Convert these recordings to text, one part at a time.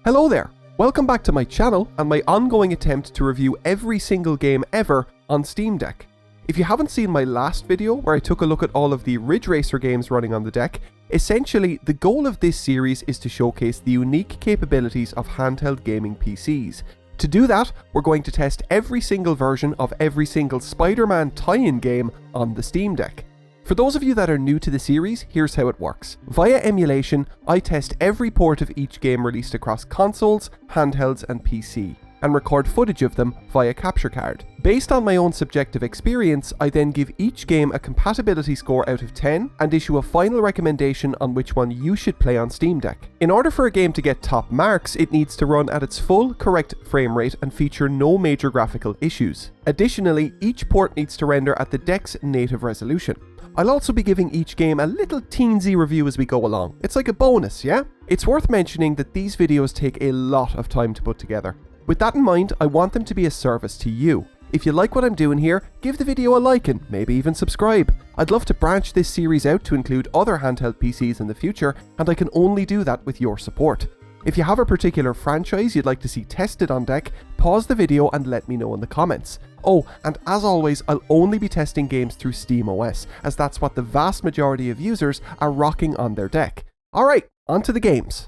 Hello there! Welcome back to my channel and my ongoing attempt to review every single game ever on Steam Deck. If you haven't seen my last video where I took a look at all of the Ridge Racer games running on the deck, essentially the goal of this series is to showcase the unique capabilities of handheld gaming PCs. To do that, we're going to test every single version of every single Spider-Man tie-in game on the Steam Deck. For those of you that are new to the series, here's how it works. Via emulation, I test every port of each game released across consoles, handhelds and PC, and record footage of them via capture card. Based on my own subjective experience, I then give each game a compatibility score out of 10 and issue a final recommendation on which one you should play on Steam Deck. In order for a game to get top marks, it needs to run at its full correct frame rate and feature no major graphical issues. Additionally, each port needs to render at the deck's native resolution. I'll also be giving each game a little teensy review as we go along. It's like a bonus, yeah? It's worth mentioning that these videos take a lot of time to put together. With that in mind, I want them to be a service to you. If you like what I'm doing here, give the video a like and maybe even subscribe. I'd love to branch this series out to include other handheld PCs in the future, and I can only do that with your support. If you have a particular franchise you'd like to see tested on deck, pause the video and let me know in the comments. Oh, and as always, I'll only be testing games through SteamOS, as that's what the vast majority of users are rocking on their deck. Alright, on to the games.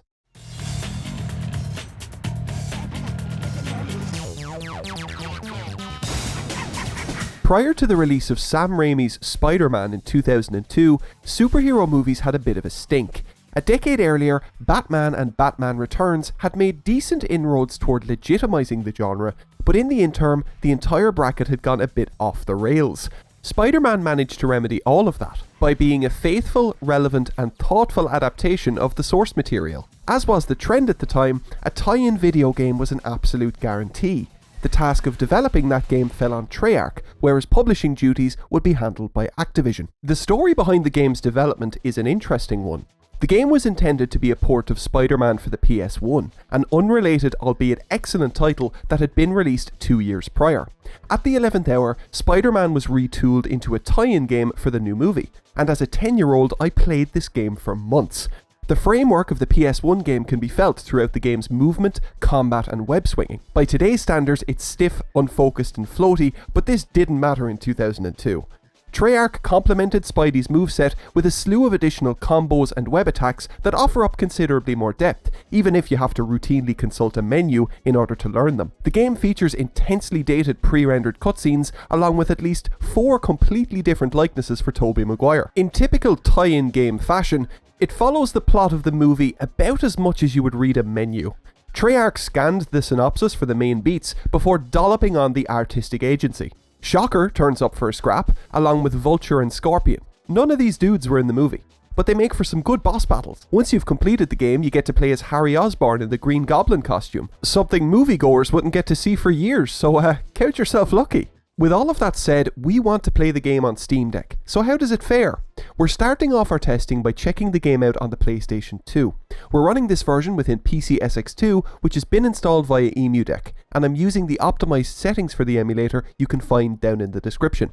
Prior to the release of Sam Raimi's Spider-Man in 2002, superhero movies had a bit of a stink. A decade earlier, Batman and Batman Returns had made decent inroads toward legitimizing the genre, but in the interim, the entire bracket had gone a bit off the rails. Spider-Man managed to remedy all of that by being a faithful, relevant and thoughtful adaptation of the source material. As was the trend at the time, a tie-in video game was an absolute guarantee. The task of developing that game fell on Treyarch, whereas publishing duties would be handled by Activision. The story behind the game's development is an interesting one. The game was intended to be a port of Spider-Man for the PS1, an unrelated albeit excellent title that had been released 2 years prior. At the 11th hour, Spider-Man was retooled into a tie-in game for the new movie, and as a 10-year-old I played this game for months. The framework of the PS1 game can be felt throughout the game's movement, combat and web swinging. By today's standards it's stiff, unfocused and floaty, but this didn't matter in 2002. Treyarch complemented Spidey's moveset with a slew of additional combos and web attacks that offer up considerably more depth, even if you have to routinely consult a menu in order to learn them. The game features intensely dated pre-rendered cutscenes, along with at least 4 completely different likenesses for Tobey Maguire. In typical tie-in game fashion, it follows the plot of the movie about as much as you would read a menu. Treyarch scanned the synopsis for the main beats before dolloping on the artistic agency. Shocker turns up for a scrap, along with Vulture and Scorpion. None of these dudes were in the movie, but they make for some good boss battles. Once you've completed the game, you get to play as Harry Osborn in the Green Goblin costume, something moviegoers wouldn't get to see for years, so count yourself lucky. With all of that said, we want to play the game on Steam Deck. So how does it fare? We're starting off our testing by checking the game out on the PlayStation 2. We're running this version within PCSX2, which has been installed via emudeck, and I'm using the optimized settings for the emulator you can find down in the description.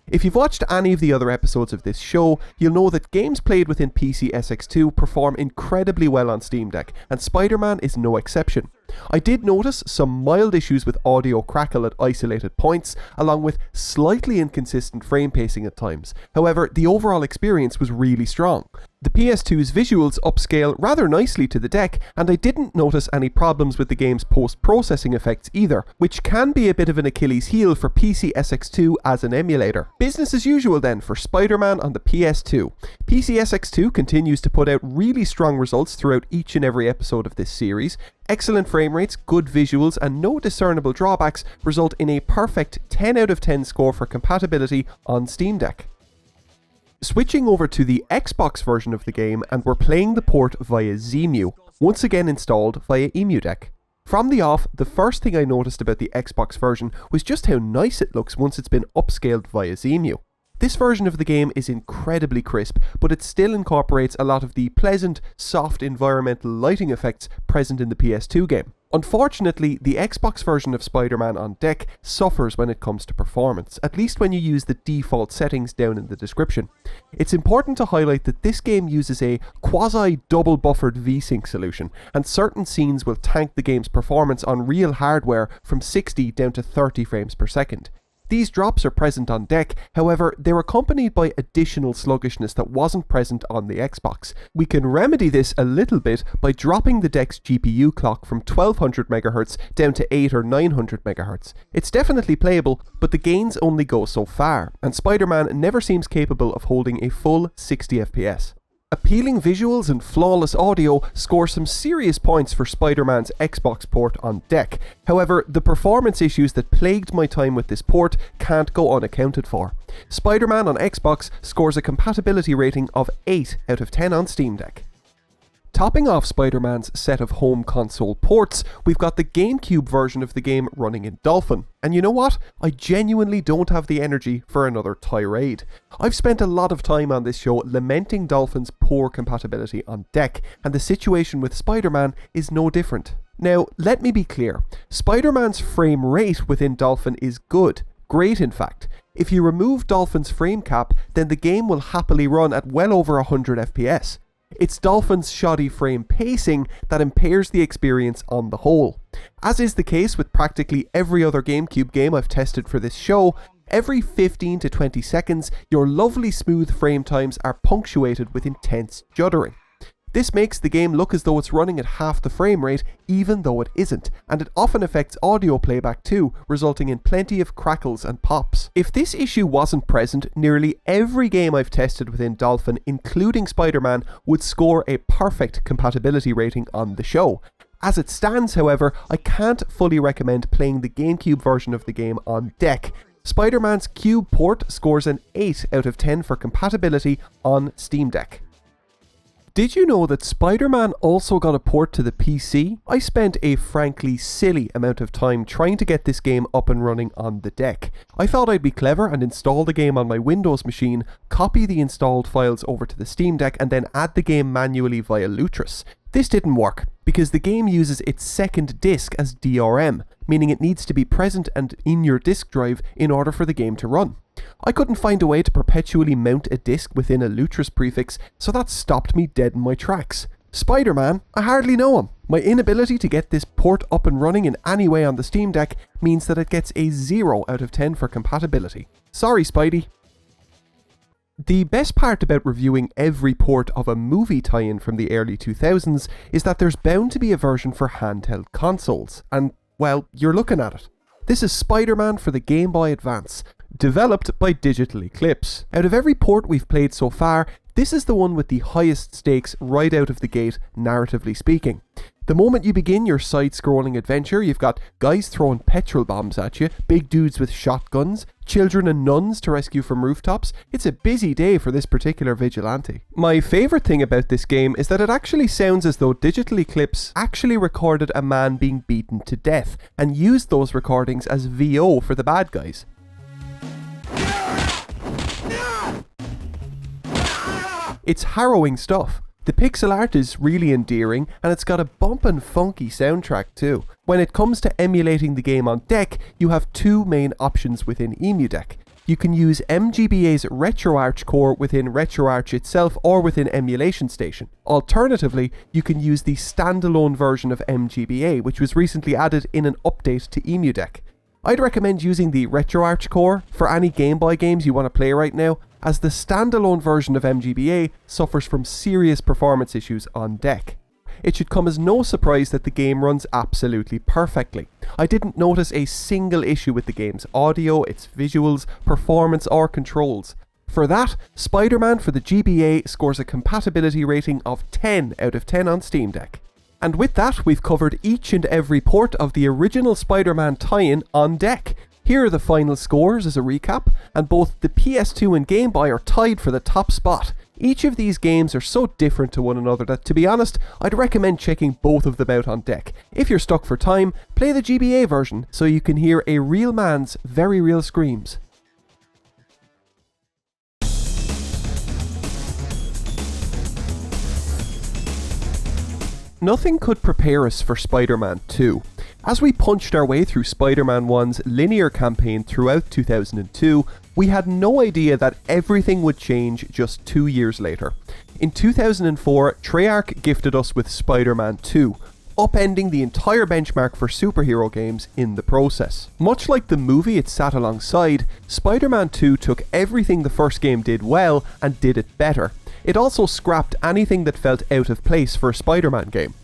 If you've watched any of the other episodes of this show, you'll know that games played within PCSX2 perform incredibly well on Steam Deck, and Spider-Man is no exception. I did notice some mild issues with audio crackle at isolated points, along with slightly inconsistent frame pacing at times. However, the overall experience was really strong. The PS2's visuals upscale rather nicely to the deck, and I didn't notice any problems with the game's post-processing effects either, which can be a bit of an Achilles heel for PCSX2 as an emulator. Business as usual then for Spider-Man on the PS2. PCSX2 continues to put out really strong results throughout each and every episode of this series. Excellent frame rates, good visuals and no discernible drawbacks result in a perfect 10 out of 10 score for compatibility on Steam Deck. Switching over to the Xbox version of the game, and we're playing the port via xemu, once again installed via emudeck. From the off, the first thing I noticed about the Xbox version was just how nice it looks once it's been upscaled via xemu. This version of the game is incredibly crisp, but it still incorporates a lot of the pleasant, soft environmental lighting effects present in the PS2 game. Unfortunately, the Xbox version of Spider-Man on deck suffers when it comes to performance, at least when you use the default settings down in the description. It's important to highlight that this game uses a quasi-double buffered VSync solution, and certain scenes will tank the game's performance on real hardware from 60 down to 30 frames per second. These drops are present on deck, however, they're accompanied by additional sluggishness that wasn't present on the Xbox. We can remedy this a little bit by dropping the deck's GPU clock from 1200 MHz down to 800 or 900 MHz. It's definitely playable, but the gains only go so far, and Spider-Man never seems capable of holding a full 60 FPS. Appealing visuals and flawless audio score some serious points for Spider-Man's Xbox port on deck. However, the performance issues that plagued my time with this port can't go unaccounted for. Spider-Man on Xbox scores a compatibility rating of 8 out of 10 on Steam Deck. Topping off Spider-Man's set of home console ports, we've got the GameCube version of the game running in Dolphin. And you know what? I genuinely don't have the energy for another tirade. I've spent a lot of time on this show lamenting Dolphin's poor compatibility on deck, and the situation with Spider-Man is no different. Now, let me be clear. Spider-Man's frame rate within Dolphin is good. Great, in fact. If you remove Dolphin's frame cap, then the game will happily run at well over 100 FPS. It's Dolphin's shoddy frame pacing that impairs the experience on the whole. As is the case with practically every other GameCube game I've tested for this show, every 15 to 20 seconds, your lovely smooth frame times are punctuated with intense juddering. This makes the game look as though it's running at half the frame rate, even though it isn't, and it often affects audio playback too, resulting in plenty of crackles and pops. If this issue wasn't present, nearly every game I've tested within Dolphin, including Spider-Man, would score a perfect compatibility rating on the show. As it stands, however, I can't fully recommend playing the GameCube version of the game on deck. Spider-Man's Cube port scores an 8 out of 10 for compatibility on Steam Deck. Did you know that Spider-Man also got a port to the PC? I spent a frankly silly amount of time trying to get this game up and running on the deck. I thought I'd be clever and install the game on my Windows machine, copy the installed files over to the Steam Deck, and then add the game manually via Lutris. This didn't work, because the game uses its second disk as DRM, meaning it needs to be present and in your disk drive in order for the game to run. I couldn't find a way to perpetually mount a disk within a Lutris prefix, so that stopped me dead in my tracks. Spider-Man, I hardly know him. My inability to get this port up and running in any way on the Steam Deck means that it gets a 0 out of 10 for compatibility. Sorry, Spidey. The best part about reviewing every port of a movie tie-in from the early 2000s is that there's bound to be a version for handheld consoles, and, well, you're looking at it. This is Spider-Man for the Game Boy Advance, developed by Digital Eclipse. Out of every port we've played so far, this is the one with the highest stakes right out of the gate, narratively speaking. The moment you begin your side-scrolling adventure, you've got guys throwing petrol bombs at you, big dudes with shotguns, children and nuns to rescue from rooftops. It's a busy day for this particular vigilante. My favourite thing about this game is that it actually sounds as though Digital Eclipse actually recorded a man being beaten to death, and used those recordings as VO for the bad guys. It's harrowing stuff. The pixel art is really endearing, and it's got a bumpin' funky soundtrack too. When it comes to emulating the game on deck, you have two main options within emudeck. You can use MGBA's RetroArch core within RetroArch itself or within Emulation Station. Alternatively, you can use the standalone version of MGBA, which was recently added in an update to emudeck. I'd recommend using the RetroArch core for any Game Boy games you want to play right now, as the standalone version of MGBA suffers from serious performance issues on deck. It should come as no surprise that the game runs absolutely perfectly. I didn't notice a single issue with the game's audio, its visuals, performance or controls. For that, Spider-Man for the GBA scores a compatibility rating of 10 out of 10 on Steam Deck. And with that, we've covered each and every port of the original Spider-Man tie-in on deck. Here are the final scores as a recap, and both the PS2 and Game Boy are tied for the top spot. Each of these games are so different to one another that, to be honest, I'd recommend checking both of them out on deck. If you're stuck for time, play the GBA version so you can hear a real man's very real screams. Nothing could prepare us for Spider-Man 2. As we punched our way through Spider-Man 1's linear campaign throughout 2002, we had no idea that everything would change just 2 years later. In 2004, Treyarch gifted us with Spider-Man 2, upending the entire benchmark for superhero games in the process. Much like the movie it sat alongside, Spider-Man 2 took everything the first game did well and did it better. It also scrapped anything that felt out of place for a Spider-Man game.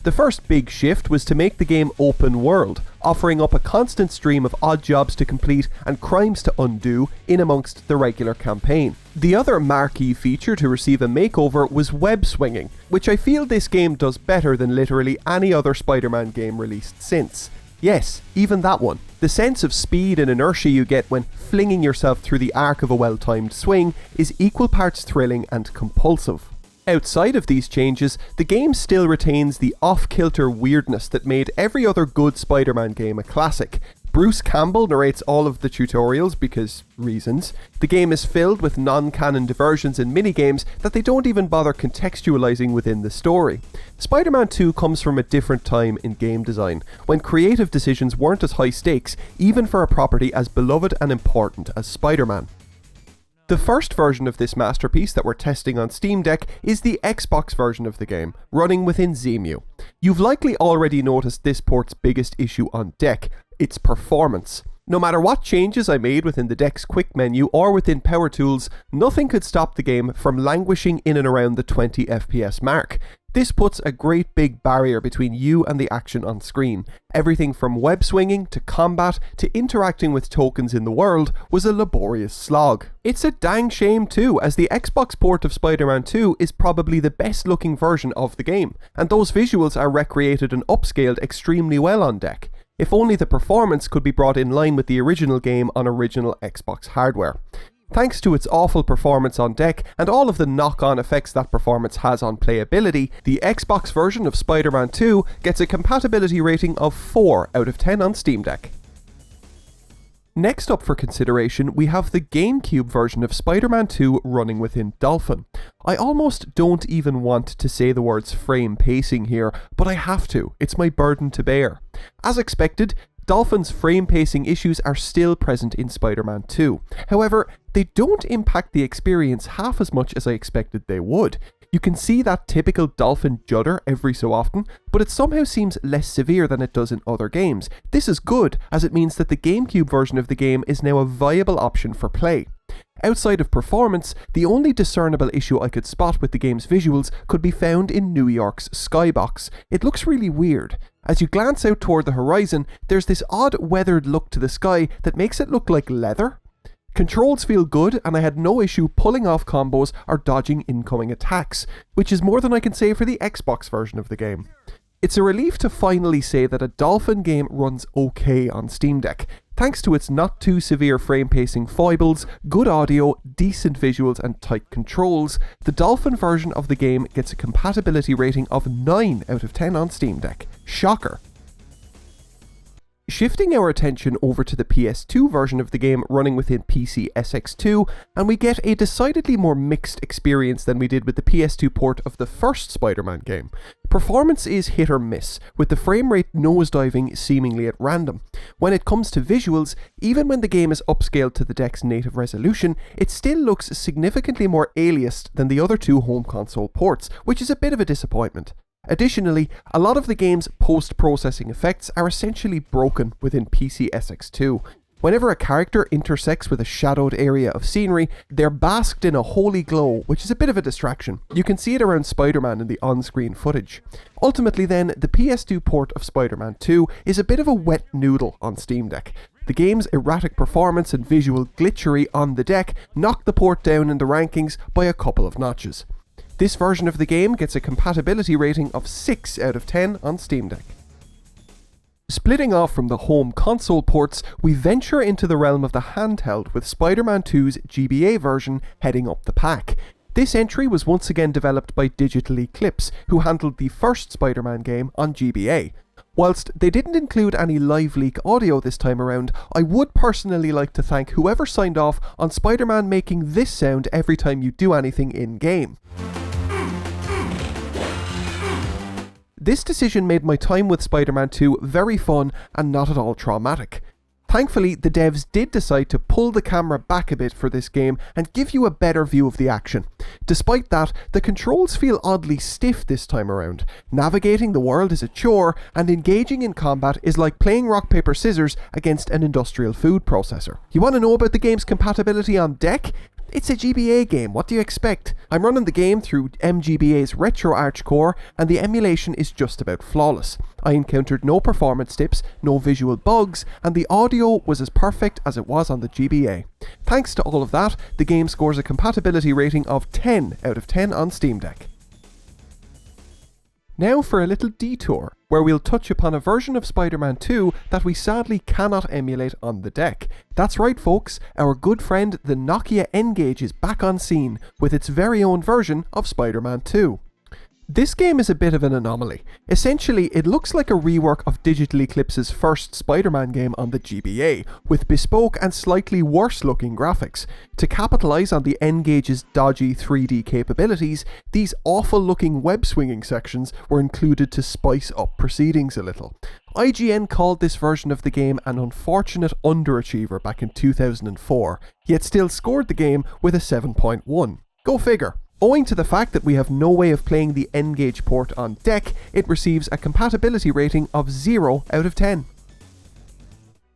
The first big shift was to make the game open world, offering up a constant stream of odd jobs to complete and crimes to undo in amongst the regular campaign. The other marquee feature to receive a makeover was web swinging, which I feel this game does better than literally any other Spider-Man game released since. Yes, even that one. The sense of speed and inertia you get when flinging yourself through the arc of a well-timed swing is equal parts thrilling and compulsive. Outside of these changes, the game still retains the off-kilter weirdness that made every other good Spider-Man game a classic. Bruce Campbell narrates all of the tutorials because reasons. The game is filled with non-canon diversions and minigames that they don't even bother contextualizing within the story. Spider-Man 2 comes from a different time in game design, when creative decisions weren't as high stakes, even for a property as beloved and important as Spider-Man. The first version of this masterpiece that we're testing on Steam Deck is the Xbox version of the game, running within xemu. You've likely already noticed this port's biggest issue on deck, its performance. No matter what changes I made within the deck's quick menu or within power tools, nothing could stop the game from languishing in and around the 20 FPS mark. This puts a great big barrier between you and the action on screen. Everything from web swinging to combat to interacting with tokens in the world was a laborious slog. It's a dang shame too, as the Xbox port of Spider-Man 2 is probably the best looking version of the game, and those visuals are recreated and upscaled extremely well on deck. If only the performance could be brought in line with the original game on original Xbox hardware. Thanks to its awful performance on deck and all of the knock-on effects that performance has on playability, the Xbox version of Spider-Man 2 gets a compatibility rating of 4 out of 10 on Steam Deck. Next up for consideration, we have the GameCube version of Spider-Man 2 running within DOLPHIN. I almost don't even want to say the words frame pacing here, but I have to. It's my burden to bear. As expected, DOLPHIN's frame pacing issues are still present in Spider-Man 2. However, they don't impact the experience half as much as I expected they would. You can see that typical DOLPHIN judder every so often, but it somehow seems less severe than it does in other games. This is good, as it means that the GameCube version of the game is now a viable option for play. Outside of performance, the only discernible issue I could spot with the game's visuals could be found in New York's skybox. It looks really weird. As you glance out toward the horizon, there's this odd weathered look to the sky that makes it look like leather. Controls feel good, and I had no issue pulling off combos or dodging incoming attacks, which is more than I can say for the Xbox version of the game. It's a relief to finally say that a DOLPHIN game runs okay on Steam Deck. Thanks to its not too severe frame pacing foibles, good audio, decent visuals and tight controls, the DOLPHIN version of the game gets a compatibility rating of 9 out of 10 on Steam Deck. Shocker! Shifting our attention over to the PS2 version of the game running within PCSX2, and we get a decidedly more mixed experience than we did with the PS2 port of the first Spider-Man game. Performance is hit or miss, with the frame rate nosediving seemingly at random. When it comes to visuals, even when the game is upscaled to the deck's native resolution, it still looks significantly more aliased than the other two home console ports, which is a bit of a disappointment. Additionally, a lot of the game's post-processing effects are essentially broken within PCSX2. Whenever a character intersects with a shadowed area of scenery, they're basked in a holy glow, which is a bit of a distraction. You can see it around Spider-Man in the on-screen footage. Ultimately then, the PS2 port of Spider-Man 2 is a bit of a wet noodle on Steam Deck. The game's erratic performance and visual glitchery on the deck knock the port down in the rankings by a couple of notches. This version of the game gets a compatibility rating of 6 out of 10 on Steam Deck. Splitting off from the home console ports, we venture into the realm of the handheld with Spider-Man 2's GBA version heading up the pack. This entry was once again developed by Digital Eclipse, who handled the first Spider-Man game on GBA. Whilst they didn't include any live leak audio this time around, I would personally like to thank whoever signed off on Spider-Man making this sound every time you do anything in-game. This decision made my time with Spider-Man 2 very fun and not at all traumatic. Thankfully, the devs did decide to pull the camera back a bit for this game and give you a better view of the action. Despite that, the controls feel oddly stiff this time around. Navigating the world is a chore, and engaging in combat is like playing rock paper scissors against an industrial food processor. You want to know about the game's compatibility on deck? It's a GBA game, what do you expect? I'm running the game through MGBA's RetroArch core, and the emulation is just about flawless. I encountered no performance dips, no visual bugs, and the audio was as perfect as it was on the GBA. Thanks to all of that, the game scores a compatibility rating of 10 out of 10 on Steam Deck. Now for a little detour, where we'll touch upon a version of Spider-Man 2 that we sadly cannot emulate on the deck. That's right folks, our good friend the Nokia N-Gage is back on scene, with its very own version of Spider-Man 2. This game is a bit of an anomaly. Essentially, it looks like a rework of Digital Eclipse's first Spider-Man game on the GBA, with bespoke and slightly worse looking graphics. To capitalise on the N-Gage's dodgy 3D capabilities, these awful looking web swinging sections were included to spice up proceedings a little. IGN called this version of the game an unfortunate underachiever back in 2004, yet still scored the game with a 7.1. Go figure. Owing to the fact that we have no way of playing the N-Gage port on deck, it receives a compatibility rating of 0 out of 10.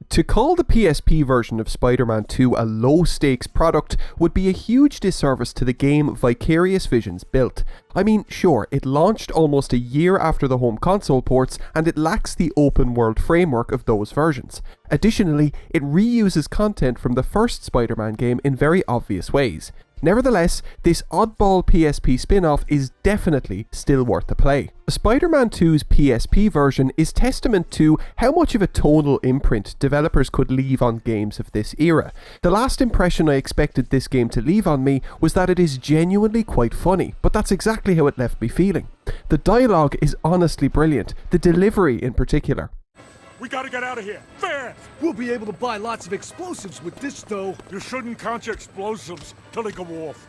To call the PSP version of Spider-Man 2 a low-stakes product would be a huge disservice to the game Vicarious Visions built. I mean, sure, it launched almost a year after the home console ports, and it lacks the open-world framework of those versions. Additionally, it reuses content from the first Spider-Man game in very obvious ways. Nevertheless, this oddball PSP spin-off is definitely still worth a play. Spider-Man 2's PSP version is testament to how much of a tonal imprint developers could leave on games of this era. The last impression I expected this game to leave on me was that it is genuinely quite funny, but that's exactly how it left me feeling. The dialogue is honestly brilliant, the delivery in particular. We gotta get out of here, fast! We'll be able to buy lots of explosives with this, though. You shouldn't count your explosives till they go off.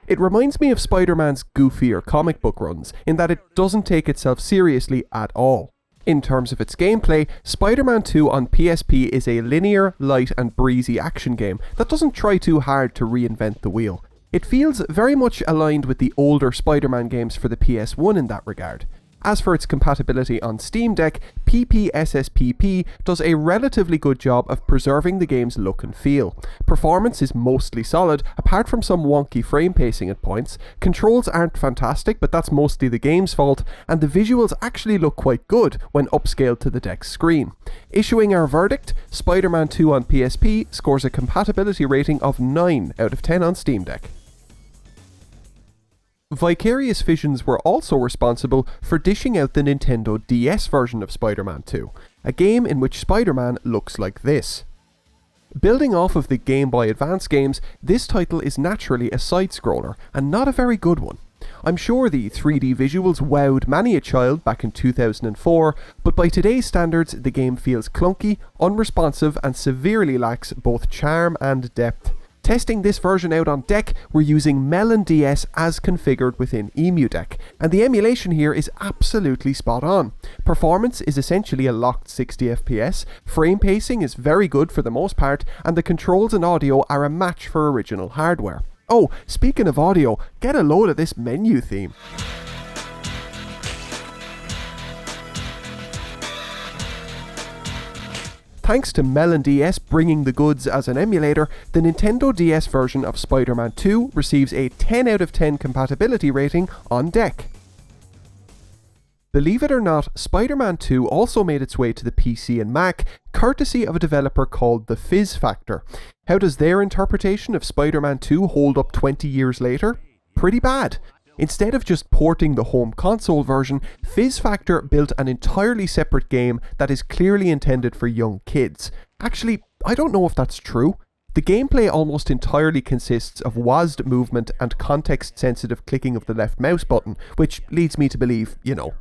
It reminds me of Spider-Man's goofier comic book runs, in that it doesn't take itself seriously at all. In terms of its gameplay, Spider-Man 2 on PSP is a linear, light and breezy action game that doesn't try too hard to reinvent the wheel. It feels very much aligned with the older Spider-Man games for the PS1 in that regard. As for its compatibility on Steam Deck, PPSSPP does a relatively good job of preserving the game's look and feel. Performance is mostly solid, apart from some wonky frame pacing at points. Controls aren't fantastic, but that's mostly the game's fault, and the visuals actually look quite good when upscaled to the deck's screen. Issuing our verdict, Spider-Man 2 on PSP scores a compatibility rating of 9 out of 10 on Steam Deck. Vicarious Visions were also responsible for dishing out the Nintendo DS version of Spider-Man 2, a game in which Spider-Man looks like this. Building off of the Game Boy Advance games, this title is naturally a side-scroller, and not a very good one. I'm sure the 3D visuals wowed many a child back in 2004, but by today's standards the game feels clunky, unresponsive and severely lacks both charm and depth. Testing this version out on deck, we're using Melon DS as configured within emudeck, and the emulation here is absolutely spot on. Performance is essentially a locked 60 FPS, frame pacing is very good for the most part, and the controls and audio are a match for original hardware. Oh, speaking of audio, get a load of this menu theme. Thanks to Melon DS bringing the goods as an emulator, the Nintendo DS version of Spider-Man 2 receives a 10 out of 10 compatibility rating on deck. Believe it or not, Spider-Man 2 also made its way to the PC and Mac, courtesy of a developer called The Fizz Factor. How does their interpretation of Spider-Man 2 hold up 20 years later? Pretty bad. Instead of just porting the home console version, Fizz Factor built an entirely separate game that is clearly intended for young kids. Actually, I don't know if that's true. The gameplay almost entirely consists of WASD movement and context-sensitive clicking of the left mouse button, which leads me to believe,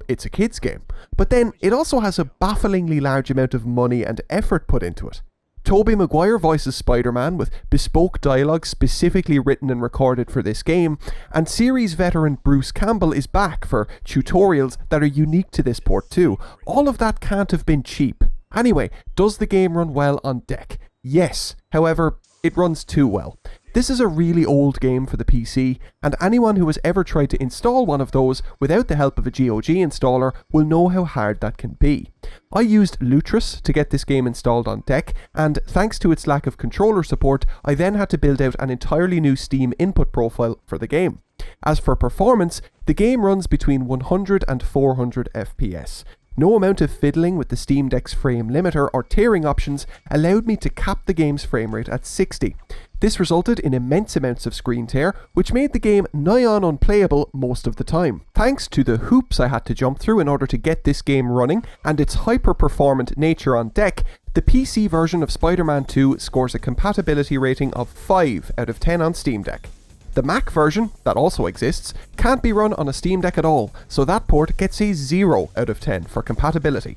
it's a kid's game. But then, it also has a bafflingly large amount of money and effort put into it. Tobey Maguire voices Spider-Man with bespoke dialogue specifically written and recorded for this game, and series veteran Bruce Campbell is back for tutorials that are unique to this port too. All of that can't have been cheap. Anyway, does the game run well on deck? Yes, however, it runs too well. This is a really old game for the PC, and anyone who has ever tried to install one of those without the help of a GOG installer will know how hard that can be. I used Lutris to get this game installed on deck, and thanks to its lack of controller support, I then had to build out an entirely new Steam input profile for the game. As for performance, the game runs between 100 and 400 FPS. No amount of fiddling with the Steam Deck's frame limiter or tearing options allowed me to cap the game's frame rate at 60. This resulted in immense amounts of screen tear, which made the game nigh on unplayable most of the time. Thanks to the hoops I had to jump through in order to get this game running and its hyper-performant nature on deck, the PC version of Spider-Man 2 scores a compatibility rating of 5 out of 10 on Steam Deck. The Mac version, that also exists, can't be run on a Steam Deck at all, so that port gets a 0 out of 10 for compatibility.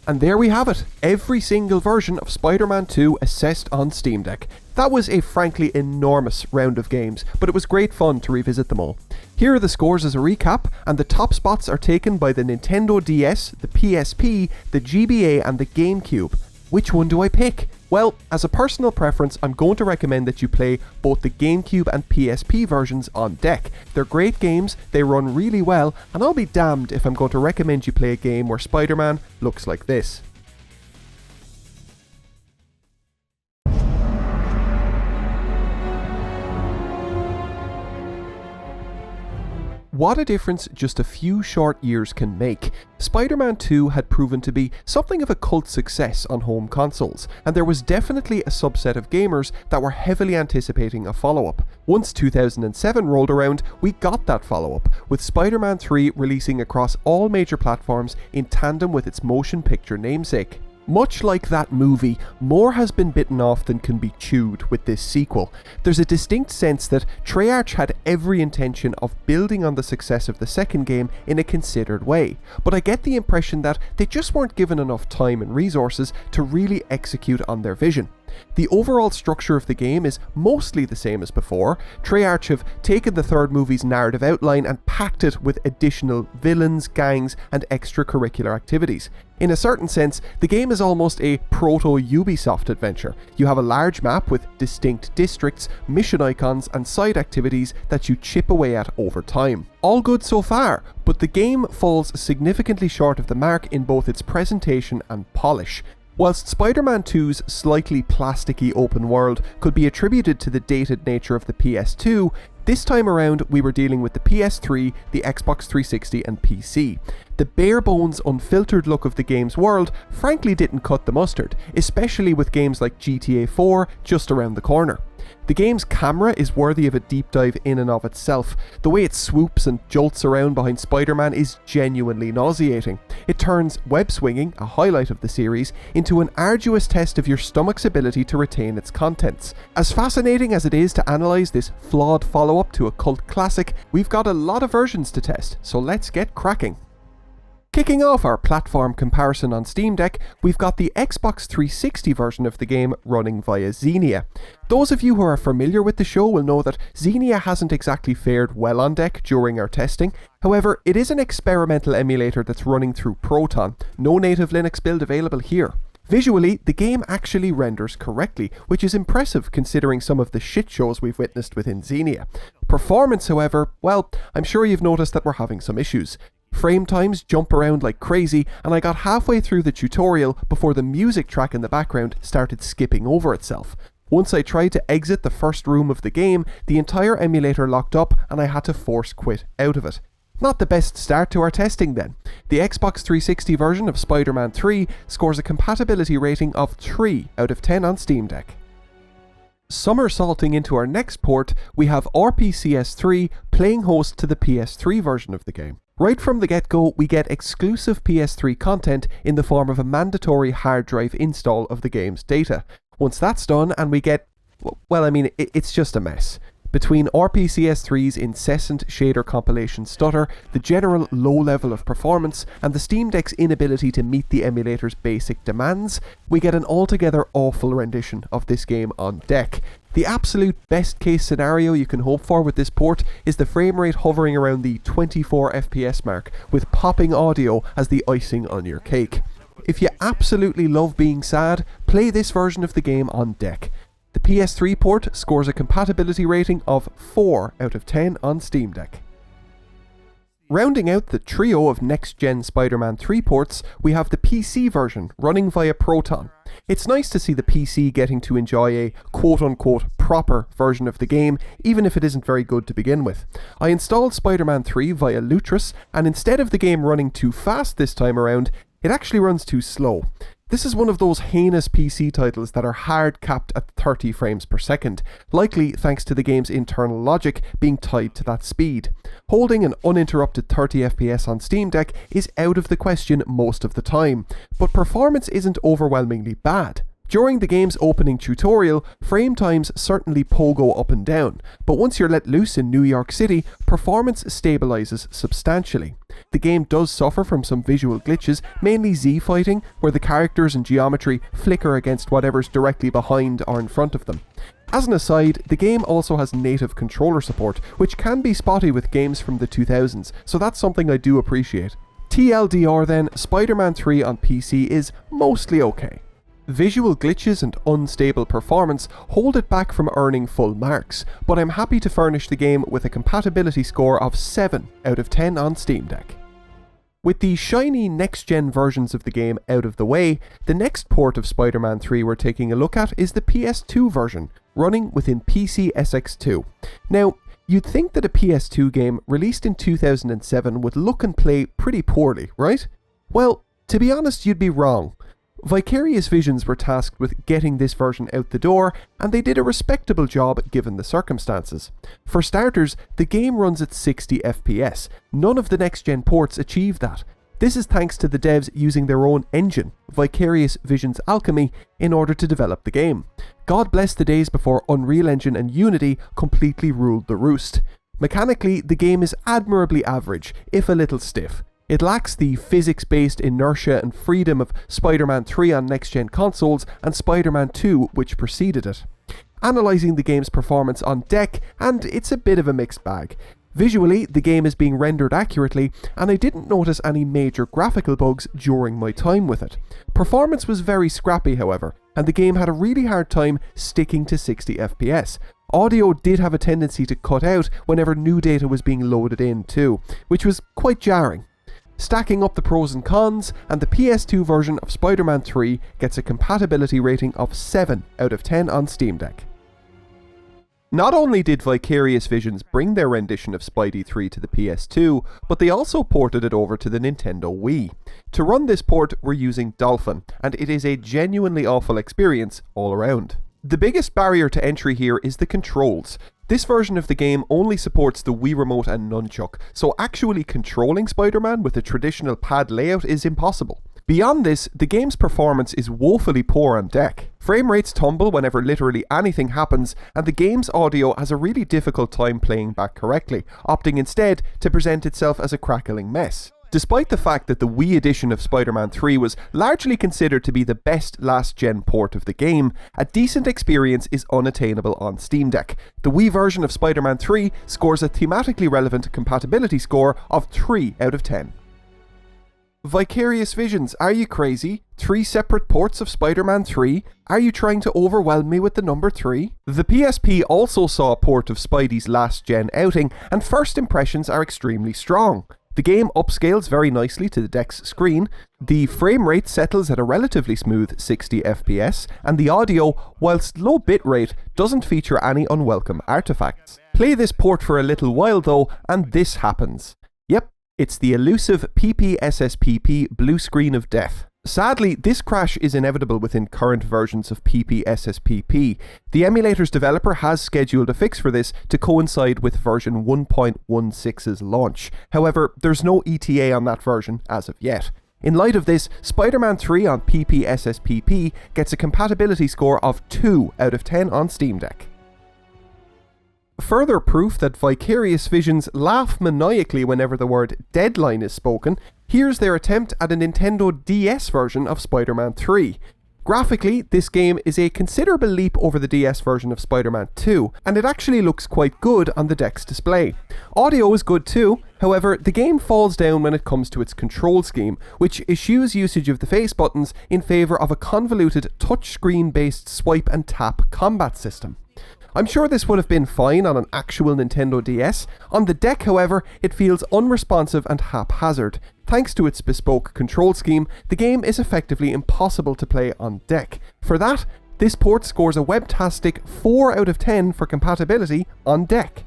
And there we have it, every single version of Spider-Man 2 assessed on Steam Deck. That was a frankly enormous round of games, but it was great fun to revisit them all. Here are the scores as a recap, and the top spots are taken by the Nintendo DS, the PSP, the GBA and the GameCube. Which one do I pick? Well, as a personal preference, I'm going to recommend that you play both the GameCube and PSP versions on deck. They're great games, they run really well, and I'll be damned if I'm going to recommend you play a game where Spider-Man looks like this. What a difference just a few short years can make. Spider-Man 2 had proven to be something of a cult success on home consoles, and there was definitely a subset of gamers that were heavily anticipating a follow-up. Once 2007 rolled around, we got that follow-up, with Spider-Man 3 releasing across all major platforms in tandem with its motion picture namesake. Much like that movie, more has been bitten off than can be chewed with this sequel. There's a distinct sense that Treyarch had every intention of building on the success of the second game in a considered way, but I get the impression that they just weren't given enough time and resources to really execute on their vision. The overall structure of the game is mostly the same as before. Treyarch have taken the third movie's narrative outline and packed it with additional villains, gangs, and extracurricular activities. In a certain sense, the game is almost a proto-Ubisoft adventure. You have a large map with distinct districts, mission icons, and side activities that you chip away at over time. All good so far, but the game falls significantly short of the mark in both its presentation and polish. Whilst Spider-Man 2's slightly plasticky open world could be attributed to the dated nature of the PS2, this time around we were dealing with the PS3, the Xbox 360 and PC. The bare-bones, unfiltered look of the game's world frankly didn't cut the mustard, especially with games like GTA 4 just around the corner. The game's camera is worthy of a deep dive in and of itself. The way it swoops and jolts around behind Spider-Man is genuinely nauseating. It turns web swinging, a highlight of the series, into an arduous test of your stomach's ability to retain its contents. As fascinating as it is to analyse this flawed follow-up to a cult classic, we've got a lot of versions to test, so let's get cracking. Kicking off our platform comparison on Steam Deck, we've got the Xbox 360 version of the game running via XENIA. Those of you who are familiar with the show will know that XENIA hasn't exactly fared well on deck during our testing. However, it is an experimental emulator that's running through PROTON. No native Linux build available here. Visually, the game actually renders correctly, which is impressive considering some of the shit shows we've witnessed within XENIA. Performance, however, well, I'm sure you've noticed that we're having some issues. Frame times jump around like crazy, and I got halfway through the tutorial before the music track in the background started skipping over itself. Once I tried to exit the first room of the game, the entire emulator locked up and I had to force quit out of it. Not the best start to our testing then. The Xbox 360 version of Spider-Man 3 scores a compatibility rating of 3 out of 10 on Steam Deck. Somersaulting into our next port, we have RPCS3 playing host to the PS3 version of the game. Right from the get-go, we get exclusive PS3 content in the form of a mandatory hard drive install of the game's data. Once that's done and we get, well, I mean, it's just a mess. Between RPCS3's incessant shader compilation stutter, the general low level of performance, and the Steam Deck's inability to meet the emulator's basic demands, we get an altogether awful rendition of this game on deck. The absolute best case scenario you can hope for with this port is the frame rate hovering around the 24 FPS mark, with popping audio as the icing on your cake. If you absolutely love being sad, play this version of the game on deck. The PS3 port scores a compatibility rating of 4 out of 10 on Steam Deck. Rounding out the trio of next-gen Spider-Man 3 ports, we have the PC version running via PROTON. It's nice to see the PC getting to enjoy a quote-unquote proper version of the game, even if it isn't very good to begin with. I installed Spider-Man 3 via Lutris, and instead of the game running too fast this time around, it actually runs too slow. This is one of those heinous PC titles that are hard capped at 30 frames per second, likely thanks to the game's internal logic being tied to that speed. Holding an uninterrupted 30 FPS on Steam Deck is out of the question most of the time, but performance isn't overwhelmingly bad. During the game's opening tutorial, frame times certainly pogo up and down, but once you're let loose in New York City, performance stabilizes substantially. The game does suffer from some visual glitches, mainly Z-fighting, where the characters and geometry flicker against whatever's directly behind or in front of them. As an aside, the game also has native controller support, which can be spotty with games from the 2000s, so that's something I do appreciate. TLDR then, Spider-Man 3 on PC is mostly okay. Visual glitches and unstable performance hold it back from earning full marks, but I'm happy to furnish the game with a compatibility score of 7 out of 10 on Steam Deck. With the shiny next-gen versions of the game out of the way, the next port of Spider-Man 3 we're taking a look at is the PS2 version, running within PCSX2. Now, you'd think that a PS2 game released in 2007 would look and play pretty poorly, right? Well, to be honest, you'd be wrong. Vicarious Visions were tasked with getting this version out the door, and they did a respectable job given the circumstances. For starters, the game runs at 60 FPS. None of the next-gen ports achieve that. This is thanks to the devs using their own engine, Vicarious Visions Alchemy, in order to develop the game. God bless the days before Unreal Engine and Unity completely ruled the roost. Mechanically, the game is admirably average, if a little stiff. It lacks the physics-based inertia and freedom of Spider-Man 3 on next-gen consoles and Spider-Man 2, which preceded it. Analysing the game's performance on deck, and it's a bit of a mixed bag. Visually, the game is being rendered accurately, and I didn't notice any major graphical bugs during my time with it. Performance was very scrappy, however, and the game had a really hard time sticking to 60 FPS. Audio did have a tendency to cut out whenever new data was being loaded in too, which was quite jarring. Stacking up the pros and cons, and the PS2 version of Spider-Man 3 gets a compatibility rating of 7 out of 10 on Steam Deck. Not only did Vicarious Visions bring their rendition of Spidey 3 to the PS2, but they also ported it over to the Nintendo Wii. To run this port, we're using DOLPHIN, and it is a genuinely awful experience all around. The biggest barrier to entry here is the controls. This version of the game only supports the Wii Remote and Nunchuck, so actually controlling Spider-Man with a traditional pad layout is impossible. Beyond this, the game's performance is woefully poor on deck. Frame rates tumble whenever literally anything happens, and the game's audio has a really difficult time playing back correctly, opting instead to present itself as a crackling mess. Despite the fact that the Wii edition of Spider-Man 3 was largely considered to be the best last-gen port of the game, a decent experience is unattainable on Steam Deck. The Wii version of Spider-Man 3 scores a thematically relevant compatibility score of 3 out of 10. Vicarious Visions, are you crazy? 3 separate ports of Spider-Man 3? Are you trying to overwhelm me with the number 3? The PSP also saw a port of Spidey's last-gen outing, and first impressions are extremely strong. The game upscales very nicely to the deck's screen, the frame rate settles at a relatively smooth 60 FPS, and the audio, whilst low bitrate, doesn't feature any unwelcome artifacts. Play this port for a little while though, and this happens. Yep, it's the elusive PPSSPP blue screen of death. Sadly, this crash is inevitable within current versions of PPSSPP. The emulator's developer has scheduled a fix for this to coincide with version 1.16's launch. However, there's no ETA on that version as of yet. In light of this, Spider-Man 3 on PPSSPP gets a compatibility score of 2 out of 10 on Steam Deck. further proof that Vicarious Visions laugh maniacally whenever the word deadline is spoken, here's their attempt at a Nintendo DS version of Spider-Man 3. Graphically, this game is a considerable leap over the DS version of Spider-Man 2, and it actually looks quite good on the deck's display. Audio is good too, however, the game falls down when it comes to its control scheme, which eschews usage of the face buttons in favour of a convoluted touchscreen based swipe and tap combat system. I'm sure this would have been fine on an actual Nintendo DS. On the deck, however, it feels unresponsive and haphazard. Thanks to its bespoke control scheme, the game is effectively impossible to play on deck. For that, this port scores a webtastic 4 out of 10 for compatibility on deck.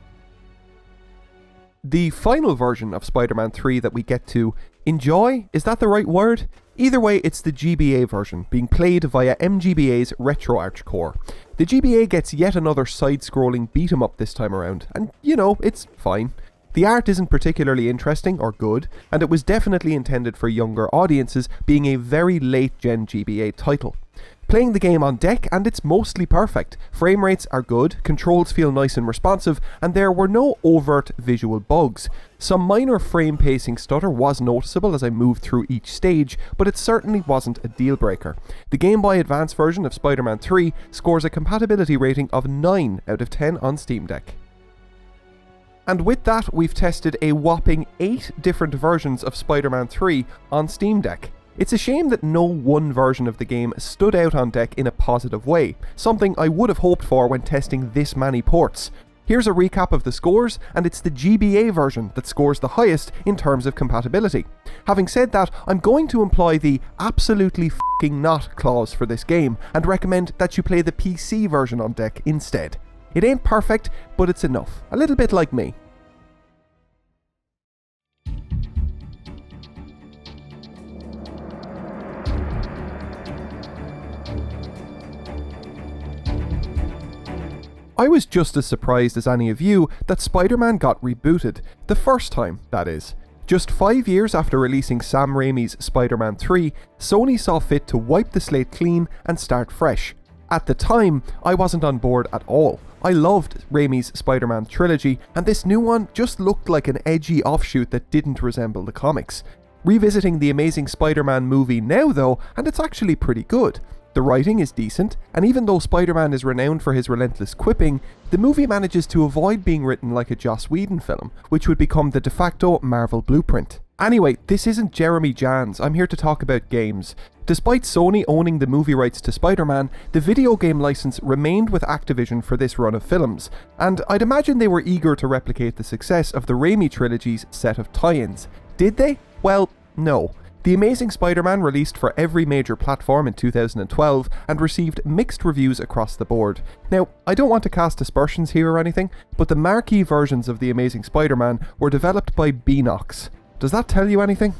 The final version of Spider-Man 3 that we get to enjoy, is that the right word? Either way, it's the GBA version, being played via MGBA's RetroArch core. The GBA gets yet another side-scrolling beat-em-up this time around, and you know, it's fine. The art isn't particularly interesting or good, and it was definitely intended for younger audiences, being a very late-gen GBA title. Playing the game on deck, and it's mostly perfect. Frame rates are good, controls feel nice and responsive, and there were no overt visual bugs. Some minor frame pacing stutter was noticeable as I moved through each stage, but it certainly wasn't a deal breaker. The Game Boy Advance version of Spider-Man 3 scores a compatibility rating of 9 out of 10 on Steam Deck. And with that, we've tested a whopping 8 different versions of Spider-Man 3 on Steam Deck. It's a shame that no one version of the game stood out on deck in a positive way, something I would have hoped for when testing this many ports. Here's a recap of the scores, and it's the GBA version that scores the highest in terms of compatibility. Having said that, I'm going to employ the absolutely f***ing not clause for this game, and recommend that you play the PC version on deck instead. It ain't perfect, but it's enough. A little bit like me. I was just as surprised as any of you that Spider-Man got rebooted, the first time, that is. Just 5 years after releasing Sam Raimi's Spider-Man 3, Sony saw fit to wipe the slate clean and start fresh. At the time, I wasn't on board at all. I loved Raimi's Spider-Man trilogy, and this new one just looked like an edgy offshoot that didn't resemble the comics. Revisiting the Amazing Spider-Man movie now though, and it's actually pretty good. The writing is decent, and even though Spider-Man is renowned for his relentless quipping, the movie manages to avoid being written like a Joss Whedon film, which would become the de facto Marvel blueprint. Anyway, this isn't Jeremy Jans, I'm here to talk about games. Despite Sony owning the movie rights to Spider-Man, the video game license remained with Activision for this run of films, and I'd imagine they were eager to replicate the success of the Raimi trilogy's set of tie-ins. Did they? Well, no. The Amazing Spider-Man released for every major platform in 2012 and received mixed reviews across the board. Now, I don't want to cast aspersions here or anything, but the marquee versions of The Amazing Spider-Man were developed by Beanox. Does that tell you anything?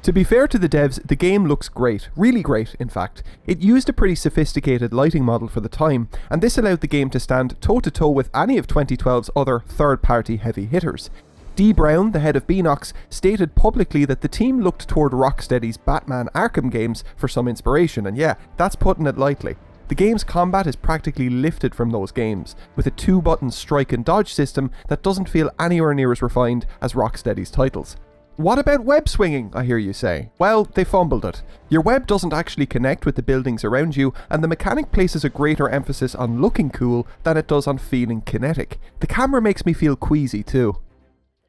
To be fair to the devs, the game looks great, really great in fact. It used a pretty sophisticated lighting model for the time, and this allowed the game to stand toe-to-toe with any of 2012's other third-party heavy hitters. Dee Brown, the head of Beanox, stated publicly that the team looked toward Rocksteady's Batman Arkham games for some inspiration, and yeah, that's putting it lightly. The game's combat is practically lifted from those games, with a 2-button strike and dodge system that doesn't feel anywhere near as refined as Rocksteady's titles. What about web swinging, I hear you say? Well, they fumbled it. Your web doesn't actually connect with the buildings around you, and the mechanic places a greater emphasis on looking cool than it does on feeling kinetic. The camera makes me feel queasy too.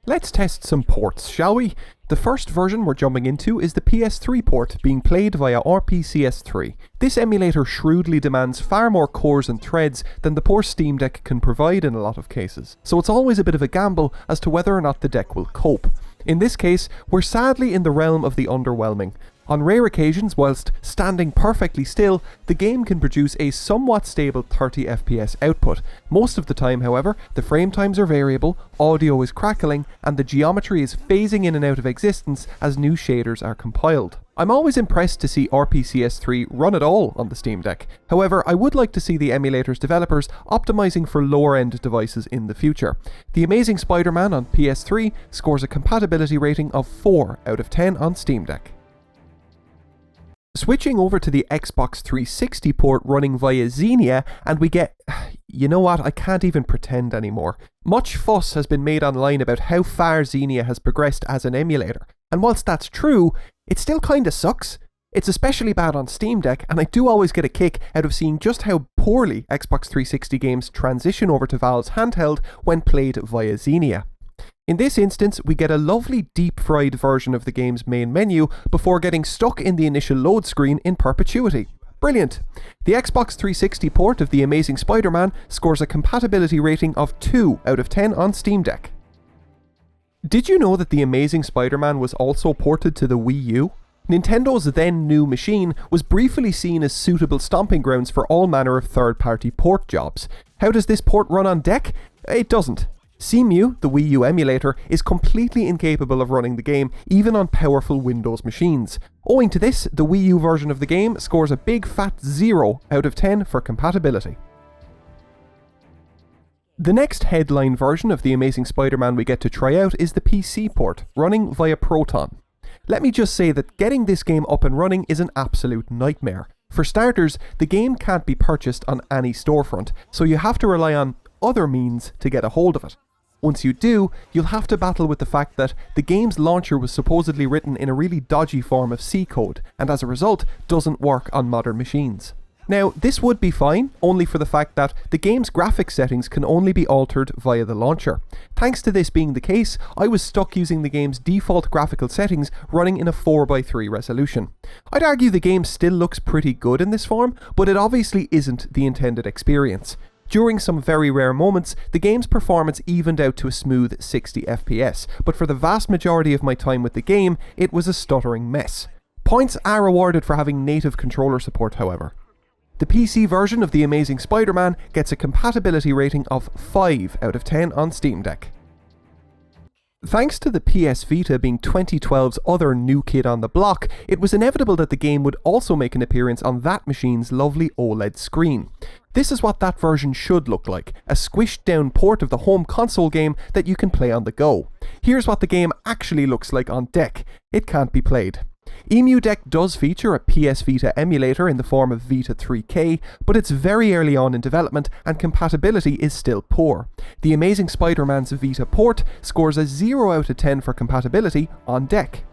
Let's test some ports, shall we? The first version we're jumping into is the PS3 port, being played via RPCS3. This emulator shrewdly demands far more cores and threads than the poor Steam Deck can provide in a lot of cases, so it's always a bit of a gamble as to whether or not the deck will cope. In this case, we're sadly in the realm of the underwhelming. On rare occasions, whilst standing perfectly still, the game can produce a somewhat stable 30 FPS output. Most of the time, however, the frame times are variable, audio is crackling, and the geometry is phasing in and out of existence as new shaders are compiled. I'm always impressed to see RPCS3 run at all on the Steam Deck. However, I would like to see the emulator's developers optimizing for lower-end devices in the future. The Amazing Spider-Man on PS3 scores a compatibility rating of 4 out of 10 on Steam Deck. Switching over to the Xbox 360 port running via XENIA, and we get... You know what, I can't even pretend anymore. Much fuss has been made online about how far XENIA has progressed as an emulator, and whilst that's true, it still kinda sucks. It's especially bad on Steam Deck, and I do always get a kick out of seeing just how poorly Xbox 360 games transition over to Valve's handheld when played via XENIA. In this instance, we get a lovely deep-fried version of the game's main menu before getting stuck in the initial load screen in perpetuity. Brilliant! The Xbox 360 port of The Amazing Spider-Man scores a compatibility rating of 2 out of 10 on Steam Deck. Did you know that The Amazing Spider-Man was also ported to the Wii U? Nintendo's then new machine was briefly seen as suitable stomping grounds for all manner of third-party port jobs. How does this port run on deck? It doesn't. xemu, the Wii U emulator, is completely incapable of running the game, even on powerful Windows machines. Owing to this, the Wii U version of the game scores a big fat 0 out of 10 for compatibility. The next headline version of The Amazing Spider-Man we get to try out is the PC port, running via PROTON. Let me just say that getting this game up and running is an absolute nightmare. For starters, the game can't be purchased on any storefront, so you have to rely on other means to get a hold of it. Once you do, you'll have to battle with the fact that the game's launcher was supposedly written in a really dodgy form of C code, and as a result, doesn't work on modern machines. Now, this would be fine, only for the fact that the game's graphics settings can only be altered via the launcher. Thanks to this being the case, I was stuck using the game's default graphical settings running in a 4:3 resolution. I'd argue the game still looks pretty good in this form, but it obviously isn't the intended experience. During some very rare moments, the game's performance evened out to a smooth 60 FPS, but for the vast majority of my time with the game, it was a stuttering mess. Points are awarded for having native controller support, however. The PC version of The Amazing Spider-Man gets a compatibility rating of 5 out of 10 on Steam Deck. Thanks to the PS Vita being 2012's other new kid on the block, it was inevitable that the game would also make an appearance on that machine's lovely OLED screen. This is what that version should look like, a squished down port of the home console game that you can play on the go. Here's what the game actually looks like on deck. It can't be played. Emudeck does feature a PS Vita emulator in the form of Vita 3K, but it's very early on in development and compatibility is still poor. The Amazing Spider-Man's Vita port scores a 0 out of 10 for compatibility on deck.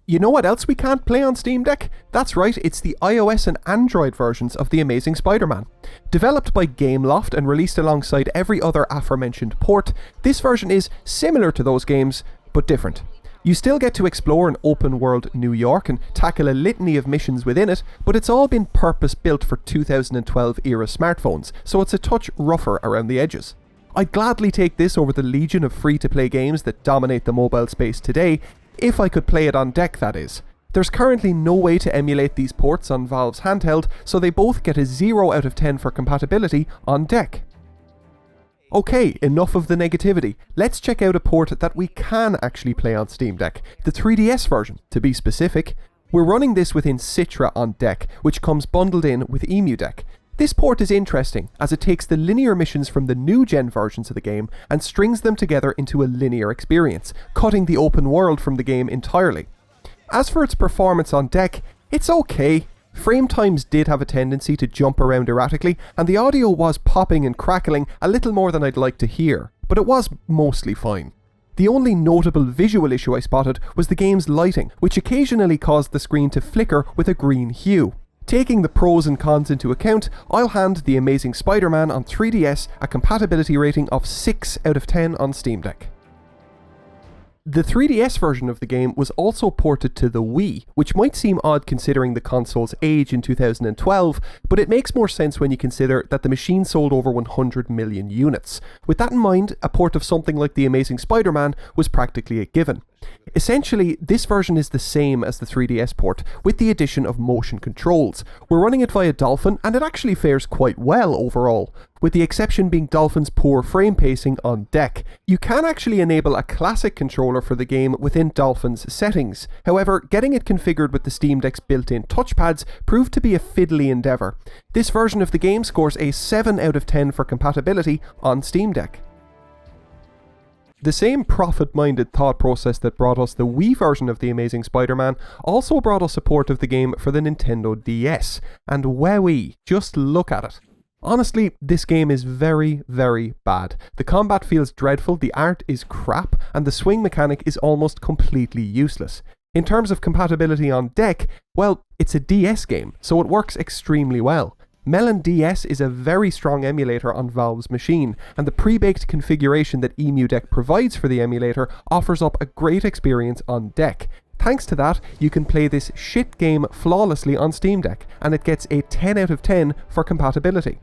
You know what else we can't play on Steam Deck? That's right, it's the iOS and Android versions of The Amazing Spider-Man. Developed by Gameloft and released alongside every other aforementioned port, this version is similar to those games, but different. You still get to explore an open-world New York and tackle a litany of missions within it, but it's all been purpose-built for 2012-era smartphones, so it's a touch rougher around the edges. I'd gladly take this over the legion of free-to-play games that dominate the mobile space today, if I could play it on deck, that is. There's currently no way to emulate these ports on Valve's handheld, so they both get a 0 out of 10 for compatibility on deck. Okay, enough of the negativity. Let's check out a port that we can actually play on Steam Deck, the 3DS version, to be specific. We're running this within Citra on deck, which comes bundled in with emudeck. This port is interesting, as it takes the linear missions from the new-gen versions of the game and strings them together into a linear experience, cutting the open world from the game entirely. As for its performance on deck, it's okay. Frame times did have a tendency to jump around erratically, and the audio was popping and crackling a little more than I'd like to hear, but it was mostly fine. The only notable visual issue I spotted was the game's lighting, which occasionally caused the screen to flicker with a green hue. Taking the pros and cons into account, I'll hand The Amazing Spider-Man on 3DS a compatibility rating of 6 out of 10 on Steam Deck. The 3DS version of the game was also ported to the Wii, which might seem odd considering the console's age in 2012, but it makes more sense when you consider that the machine sold over 100 million units. With that in mind, a port of something like The Amazing Spider-Man was practically a given. Essentially, this version is the same as the 3DS port, with the addition of motion controls. We're running it via DOLPHIN, and it actually fares quite well overall, with the exception being DOLPHIN's poor frame pacing on deck. You can actually enable a classic controller for the game within DOLPHIN's settings. However, getting it configured with the Steam Deck's built-in touchpads proved to be a fiddly endeavour. This version of the game scores a 7 out of 10 for compatibility on Steam Deck. The same profit-minded thought process that brought us the Wii version of The Amazing Spider-Man also brought us support of the game for the Nintendo DS, and wowee, just look at it. Honestly, this game is very, very bad. The combat feels dreadful, the art is crap, and the swing mechanic is almost completely useless. In terms of compatibility on deck, well, it's a DS game, so it works extremely well. Melon DS is a very strong emulator on Valve's machine, and the pre-baked configuration that emudeck provides for the emulator offers up a great experience on deck. Thanks to that, you can play this shit game flawlessly on Steam Deck, and it gets a 10 out of 10 for compatibility.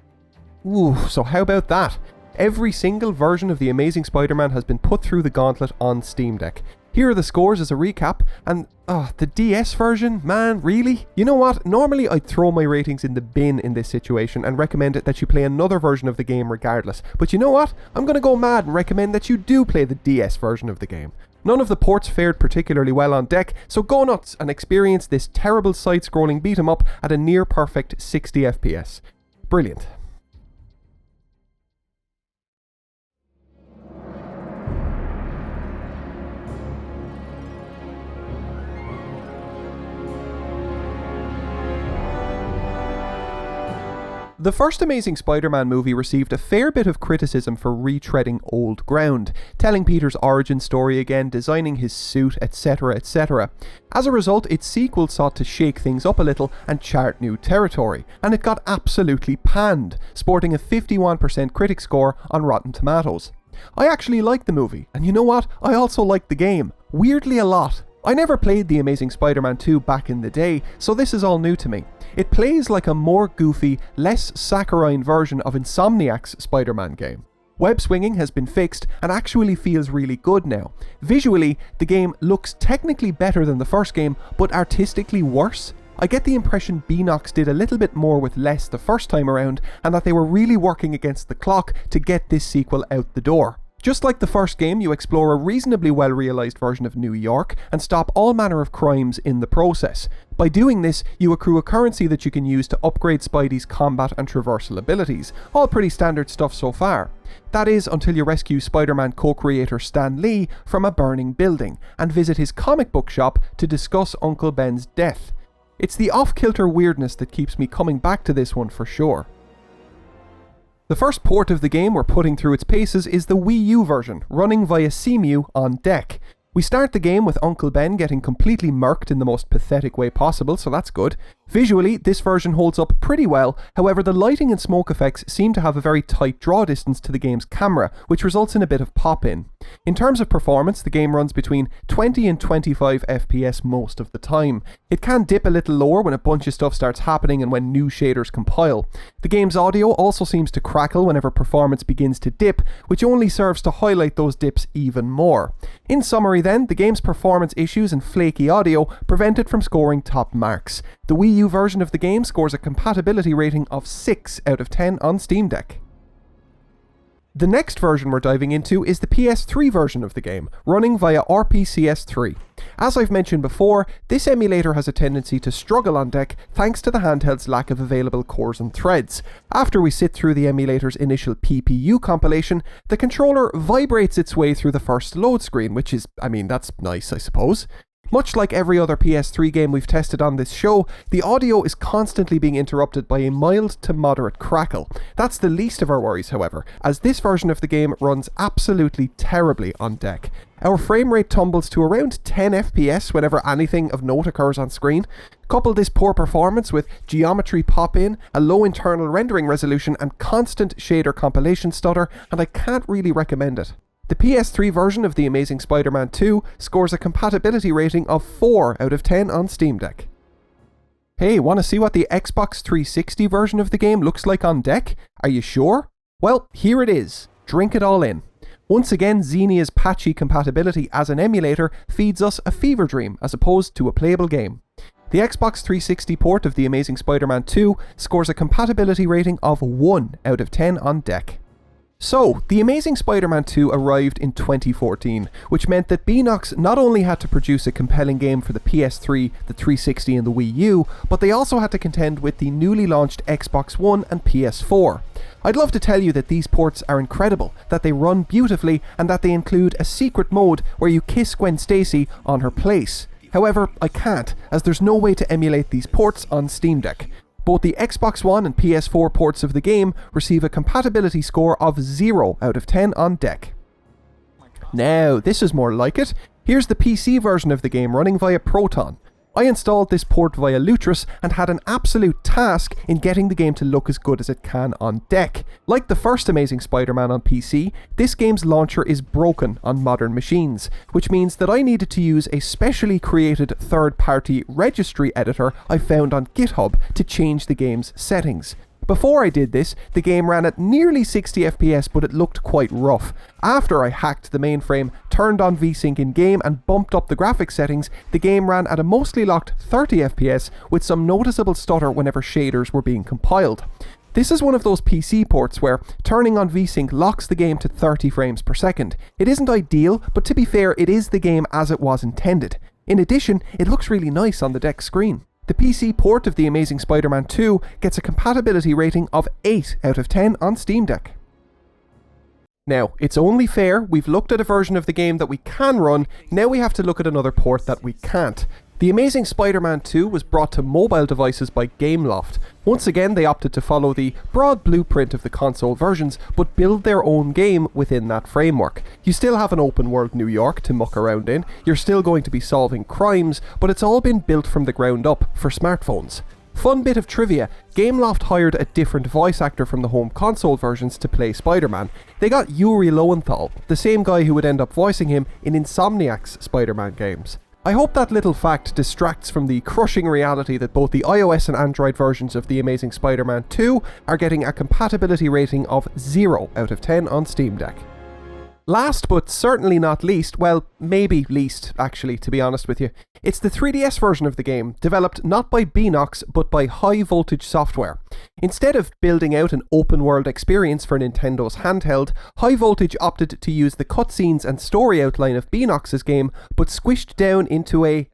Ooh, so how about that? Every single version of The Amazing Spider-Man has been put through the gauntlet on Steam Deck. Here are the scores as a recap, and the DS version, man, really? You know what, normally I'd throw my ratings in the bin in this situation and recommend that you play another version of the game regardless, but you know what, I'm gonna go mad and recommend that you do play the DS version of the game. None of the ports fared particularly well on deck, so go nuts and experience this terrible side-scrolling beat-em-up at a near-perfect 60 FPS. Brilliant. The first Amazing Spider-Man movie received a fair bit of criticism for retreading old ground, telling Peter's origin story again, designing his suit, etc, etc. As a result, its sequel sought to shake things up a little and chart new territory, and it got absolutely panned, sporting a 51% critic score on Rotten Tomatoes. I actually liked the movie, and you know what? I also liked the game. Weirdly a lot. I never played The Amazing Spider-Man 2 back in the day, so this is all new to me. It plays like a more goofy, less saccharine version of Insomniac's Spider-Man game. Web swinging has been fixed and actually feels really good now. Visually, the game looks technically better than the first game, but artistically worse. I get the impression Beanox did a little bit more with less the first time around, and that they were really working against the clock to get this sequel out the door. Just like the first game, you explore a reasonably well-realised version of New York and stop all manner of crimes in the process. By doing this, you accrue a currency that you can use to upgrade Spidey's combat and traversal abilities. All pretty standard stuff so far. That is, until you rescue Spider-Man co-creator Stan Lee from a burning building, and visit his comic book shop to discuss Uncle Ben's death. It's the off-kilter weirdness that keeps me coming back to this one for sure. The first port of the game we're putting through its paces is the Wii U version, running via xemu on deck. We start the game with Uncle Ben getting completely murked in the most pathetic way possible, so that's good. Visually, this version holds up pretty well, however the lighting and smoke effects seem to have a very tight draw distance to the game's camera, which results in a bit of pop-in. In terms of performance, the game runs between 20 and 25 FPS most of the time. It can dip a little lower when a bunch of stuff starts happening and when new shaders compile. The game's audio also seems to crackle whenever performance begins to dip, which only serves to highlight those dips even more. In summary then, the game's performance issues and flaky audio prevent it from scoring top marks. The Wii U version of the game scores a compatibility rating of 6 out of 10 on Steam Deck. The next version we're diving into is the PS3 version of the game, running via RPCS3. As I've mentioned before, this emulator has a tendency to struggle on deck thanks to the handheld's lack of available cores and threads. After we sit through the emulator's initial PPU compilation, the controller vibrates its way through the first load screen, which is, that's nice, I suppose. Much like every other PS3 game we've tested on this show, the audio is constantly being interrupted by a mild to moderate crackle. That's the least of our worries, however, as this version of the game runs absolutely terribly on deck. Our frame rate tumbles to around 10 FPS whenever anything of note occurs on screen. Couple this poor performance with geometry pop-in, a low internal rendering resolution, and constant shader compilation stutter, and I can't really recommend it. The PS3 version of The Amazing Spider-Man 2 scores a compatibility rating of 4 out of 10 on Steam Deck. Hey, want to see what the Xbox 360 version of the game looks like on deck? Are you sure? Well, here it is. Drink it all in. Once again, XENIA's patchy compatibility as an emulator feeds us a fever dream as opposed to a playable game. The Xbox 360 port of The Amazing Spider-Man 2 scores a compatibility rating of 1 out of 10 on deck. So, The Amazing Spider-Man 2 arrived in 2014, which meant that Beenox not only had to produce a compelling game for the PS3, the 360 and the Wii U, but they also had to contend with the newly launched Xbox One and PS4. I'd love to tell you that these ports are incredible, that they run beautifully, and that they include a secret mode where you kiss Gwen Stacy on her place. However, I can't, as there's no way to emulate these ports on Steam Deck. Both the Xbox One and PS4 ports of the game receive a compatibility score of 0 out of 10 on deck. Now, this is more like it. Here's the PC version of the game running via PROTON. I installed this port via Lutris and had an absolute task in getting the game to look as good as it can on deck. Like the first Amazing Spider-Man on PC, this game's launcher is broken on modern machines, which means that I needed to use a specially created third-party registry editor I found on GitHub to change the game's settings. Before I did this, the game ran at nearly 60 FPS, but it looked quite rough. After I hacked the mainframe, turned on VSync in game and bumped up the graphics settings, the game ran at a mostly locked 30 FPS with some noticeable stutter whenever shaders were being compiled. This is one of those PC ports where turning on VSync locks the game to 30 frames per second. It isn't ideal, but to be fair, it is the game as it was intended. In addition, it looks really nice on the deck screen. The PC port of The Amazing Spider-Man 2 gets a compatibility rating of 8 out of 10 on Steam Deck. Now, it's only fair, we've looked at a version of the game that we can run, now we have to look at another port that we can't. The Amazing Spider-Man 2 was brought to mobile devices by Gameloft. Once again, they opted to follow the broad blueprint of the console versions, but build their own game within that framework. You still have an open world New York to muck around in, you're still going to be solving crimes, but it's all been built from the ground up for smartphones. Fun bit of trivia, Gameloft hired a different voice actor from the home console versions to play Spider-Man. They got Yuri Lowenthal, the same guy who would end up voicing him in Insomniac's Spider-Man games. I hope that little fact distracts from the crushing reality that both the iOS and Android versions of The Amazing Spider-Man 2 are getting a compatibility rating of 0 out of 10 on Steam Deck. Last but certainly not least, well, maybe least actually, to be honest with you, it's the 3DS version of the game, developed not by Beenox but by High Voltage Software. Instead of building out an open world experience for Nintendo's handheld, High Voltage opted to use the cutscenes and story outline of Beenox's game, but squished down into a,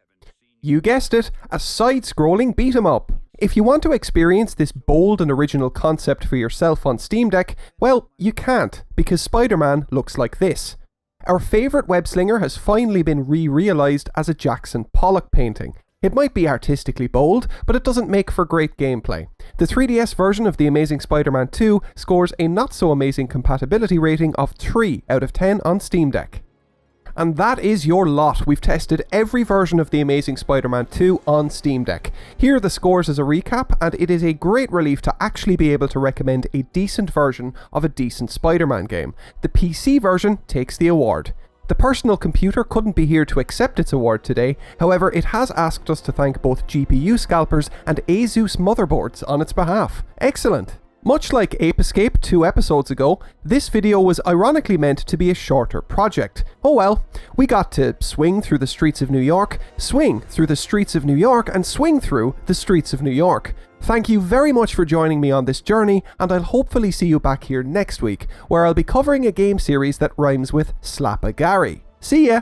you guessed it, a side-scrolling beat-em-up. If you want to experience this bold and original concept for yourself on Steam Deck, well, you can't, because Spider-Man looks like this. Our favourite web-slinger has finally been re-realised as a Jackson Pollock painting. It might be artistically bold, but it doesn't make for great gameplay. The 3DS version of The Amazing Spider-Man 2 scores a not-so-amazing compatibility rating of 3 out of 10 on Steam Deck. And that is your lot. We've tested every version of The Amazing Spider-Man 2 on Steam Deck. Here are the scores as a recap, and it is a great relief to actually be able to recommend a decent version of a decent Spider-Man game. The PC version takes the award. The personal computer couldn't be here to accept its award today, however it has asked us to thank both GPU scalpers and Asus motherboards on its behalf. Excellent! Much like Ape Escape 2 episodes ago, this video was ironically meant to be a shorter project. Oh well, we got to swing through the streets of New York, swing through the streets of New York, and swing through the streets of New York. Thank you very much for joining me on this journey, and I'll hopefully see you back here next week, where I'll be covering a game series that rhymes with Slap-a-Gary. See ya!